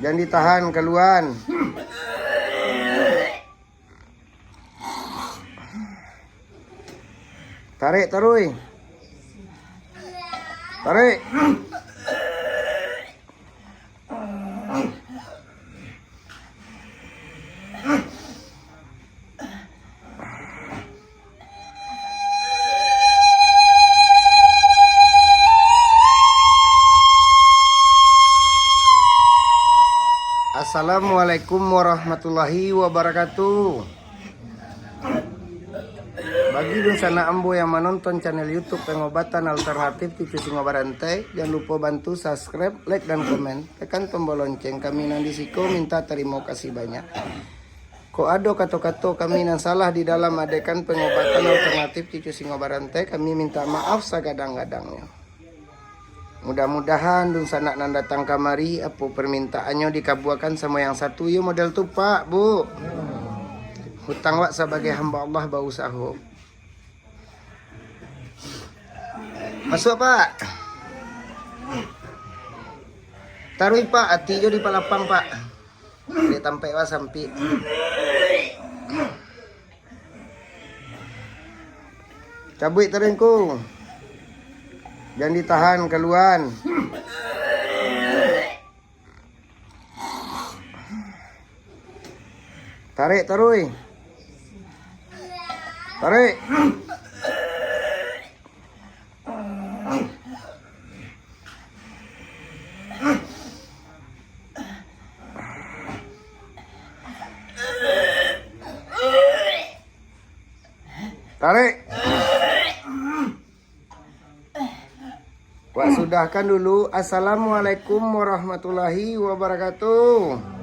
Jangan ditahan, keluar. Tarik, taruh. Tarik. Assalamualaikum warahmatullahi wabarakatuh. Bagi dosana ambo yang menonton channel YouTube Pengobatan Alternatif Cucu Singo Barantai, jangan lupa bantu subscribe, like dan komen. Tekan tombol lonceng. Kami nanti siko minta terima kasih banyak. Ko ado kato-kato kami nan salah di dalam adegan Pengobatan Alternatif Cucu Singo Barantai, kami minta maaf sagadang-gadangnya. Mudah-mudahan dun sanak nan datang kamari apa permintaannya dikabuakan sama yang satu yo model tu Pak, Bu. Hutang wak sebagai hamba Allah bau sahu. Masuk Pak. Taruh Pak, hati jo di palapang Pak. Dia tampai wak sampai. Cabut taringku. Jangan ditahan, keluar. Tarik, taruh. Tarik. Tarik. Wak sudahkan dulu. Assalamualaikum warahmatullahi wabarakatuh.